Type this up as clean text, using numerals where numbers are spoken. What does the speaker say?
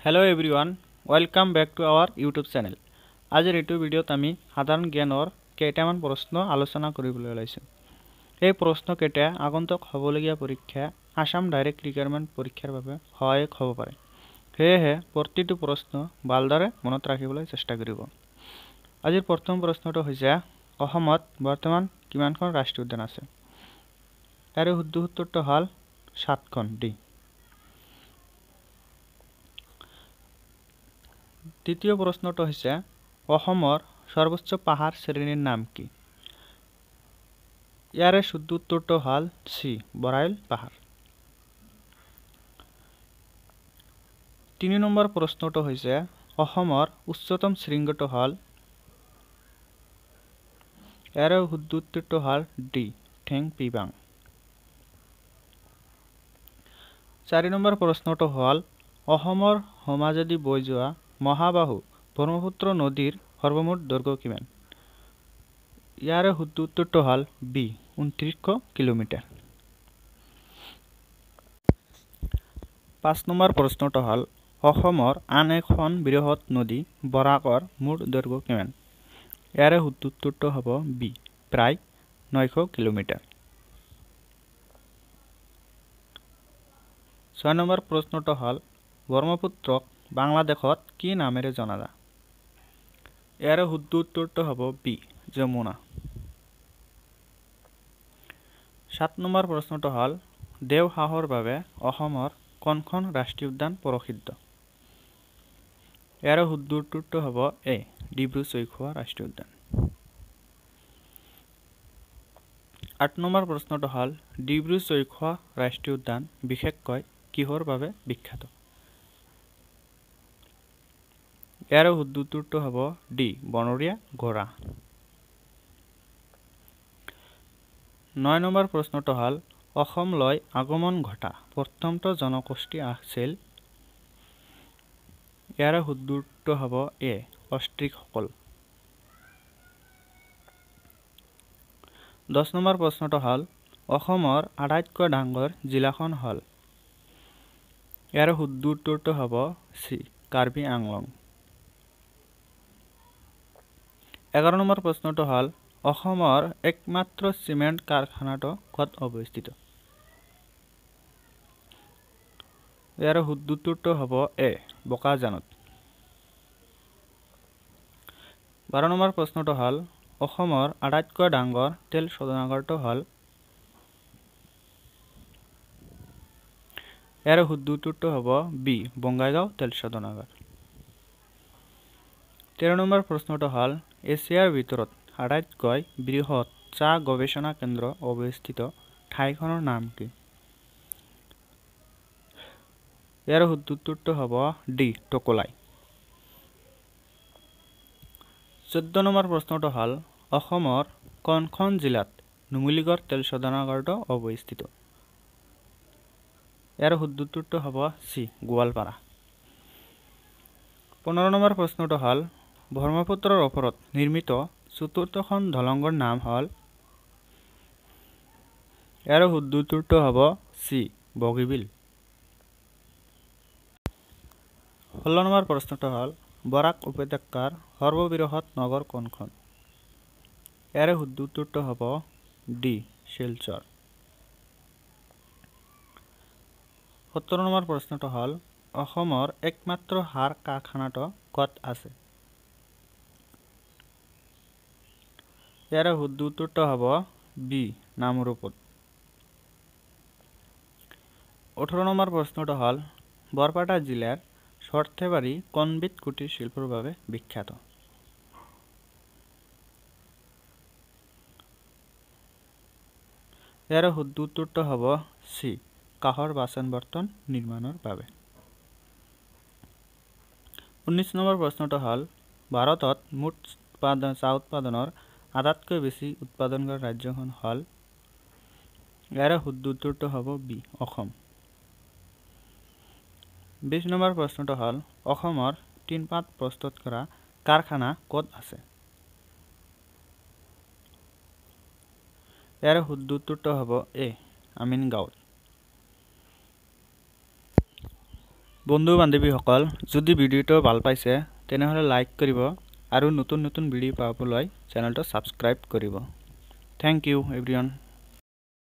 Hello everyone, welcome back to our YouTube channel. আজিৰ এইটো ভিডিঅ'ত আমি সাধাৰণ জ্ঞানৰ কেইটামান প্ৰশ্ন আলোচনা কৰিবলৈ ওলাইছো। এই প্ৰশ্ন কেইটা আগন্তুক হ'বলগীয়া পৰীক্ষা আসাম ডাইৰেক্ট ৰিক্ৰুইটমেণ্ট পৰীক্ষাৰ বাবে সহায়ক হ'ব পাৰে। সেয়েহে প্ৰতিটো প্ৰশ্ন ভালদৰে মনত ৰাখিবলৈ চেষ্টা কৰিব। আজিৰ প্ৰথম প্ৰশ্নটো হৈছে অসমত বৰ্তমান কিমানখন ৰাষ্ট্ৰীয় উদ্যান আছে? ইয়াৰ শুদ্ধ উত্তৰটো হ'ল 7খন ডি। দ্বিতীয় প্ৰশ্নটো হৈছে অসমৰ সৰ্বোচ্চ পাহাৰ শ্ৰেণীৰ নাম কি? ইয়াৰে শুদ্ধ উত্তৰটো হ'ল চি বৰাইল পাহাৰ। 3 নম্বৰ প্ৰশ্নটো হৈছে অসমৰ উচ্চতম শৃংগটো হ'ল, ইয়াৰে শুদ্ধ উত্তৰটো হ'ল ডি ঠেংপিবাং। 4 নম্বৰ প্ৰশ্নটো হ'ল অসমৰ সমাজেদি বৈ যোৱা মহাবাহু ব্ৰহ্মপুত্ৰ নদীৰ সৰ্বমুঠ দৈৰ্ঘ্য কিমান? ইয়াৰে শুদ্ধ উত্তৰটো হ'ল বি 29 কিলোমিটাৰ। 5 নম্বৰ প্ৰশ্নটো হ'ল অসমৰ আন এখন বৃহৎ নদী বৰাকৰ মুঠ দৈৰ্ঘ্য কিমান? ইয়াৰে শুদ্ধ উত্তৰটো হ'ব বি প্ৰায় 900 কিলোমিটাৰ। 6 নম্বৰ প্ৰশ্নটো হ'ল ব্ৰহ্মপুত্ৰক বাংলাদেশত কি নামেৰে জনা যায়? ইয়াৰে শুদ্ধ উত্তৰটো হ'ব বি যমুনা। 7 নম্বৰ প্ৰশ্নটো হ'ল দেওহাঁহৰ বাবে অসমৰ কোনখন ৰাষ্ট্ৰীয় উদ্যান প্ৰসিদ্ধ? ইয়াৰে শুদ্ধ উত্তৰটো হ'ব এ ডিব্ৰু-চৈখোৱা ৰাষ্ট্ৰীয় উদ্যান। 8 নম্বৰ প্ৰশ্নটো হ'ল ডিব্ৰু-চৈখোৱা ৰাষ্ট্ৰীয় উদ্যান বিশেষকৈ কিহৰ বাবে বিখ্যাত? ইয়াৰে শুদ্ধ উত্তৰটো হ'ব ডি বনৰীয়া ঘোঁৰা। 9 নম্বৰ প্ৰশ্নটো হ'ল অসমলৈ আগমন ঘটা প্ৰথমটো জনগোষ্ঠী আছিল? ইয়াৰে শুদ্ধ উত্তৰ হ'ব এ অষ্ট্ৰিকসকল। 10 নম্বৰ প্ৰশ্নটো হ'ল অসমৰ আটাইতকৈ ডাঙৰ জিলাখন হ'ল? ইয়াৰে শুদ্ধ উত্তৰটো হ'ব চি কাৰ্বি আংলং। 11 নম্বৰ প্ৰশ্নটো হ'ল অসমৰ একমাত্ৰ চিমেণ্ট কাৰখানাটো ক'ত অৱস্থিত? ইয়াৰে শুদ্ধ উত্তৰটো হ'ব এ বোকাজানত। 12 নম্বৰ প্ৰশ্নটো হ'ল অসমৰ আটাইতকৈ ডাঙৰ তেল শোধনাগাৰটো হ'ল? ইয়াৰে শুদ্ধ উত্তৰটো হ'ব বি বঙাইগাঁও তেল শোধনাগাৰ। 13 নম্বৰ প্ৰশ্নটো হ'ল এছিয়াৰ ভিতৰত আটাইতকৈ বৃহৎ চাহ গৱেষণা কেন্দ্ৰ অৱস্থিত ঠাইখনৰ নাম কি? ইয়াৰ শুদ্ধ উত্তৰটো হ'ব ডি টকোলাই। 14 নম্বৰ প্ৰশ্নটো হ'ল অসমৰ কোনখন জিলাত নুমলীগড় তেল শোধনাগাৰটো অৱস্থিত? ইয়াৰ শুদ্ধ উত্তৰটো হ'ব চি গোৱালপাৰা। 15 নম্বৰ প্ৰশ্নটো হ'ল ব্ৰহ্মপুত্ৰৰ ওপৰত নিৰ্মিত চতুৰ্থখন দলংৰ নাম হ'ল? ইয়াৰ শুদ্ধ উত্তৰটো হ'ব চি বগীবিল। 16 নম্বৰ প্ৰশ্নটো হ'ল বৰাক উপত্যকাৰ সৰ্ববৃহৎ নগৰ কোনখন? ইয়াৰ শুদ্ধ উত্তৰটো হ'ব ডি শিলচৰ। 17 নম্বৰ প্ৰশ্নটো হ'ল অসমৰ একমাত্ৰ সাৰ কাৰখানাটো ক'ত আছে? ইয়াৰ শুদ্ধ উত্তৰটো হ'ব বি নামৰূপত। 18 নম্বৰ প্ৰশ্নটো হ'ল বৰপেটা জিলাৰ সৰ্থেবাৰী কোনবিধ কুটিৰ শিল্পৰ বাবে বিখ্যাত? ইয়াৰ শুদ্ধ উত্তৰটো হ'ব চি কাঁহৰ বাচন বৰ্তন নিৰ্মাণৰ বাবে। 19 নম্বৰ প্ৰশ্নটো হ'ল ভাৰতত মুঠ চাহ উৎপাদনৰ আটাইতকৈ বেছি উৎপাদনকাৰী ৰাজ্যখন হ'ল? ইয়াৰ শুদ্ধ উত্তৰটো হ'ব বি অসম। 20 নম্বৰ প্ৰশ্নটো হ'ল অসমৰ টিনপাট প্ৰস্তুত কৰা কাৰখানা ক'ত আছে? ইয়াৰ শুদ্ধ উত্তৰটো হ'ব এ আমিনগাঁৱত। বন্ধু বান্ধৱীসকল যদি ভিডিঅ'টো ভাল পাইছে তেনেহ'লে লাইক কৰিব আৰু নতুন নতুন ভিডিঅ' পাবলৈ চেনেলটো সাবস্ক্ৰাইব কৰিব। Thank you everyone.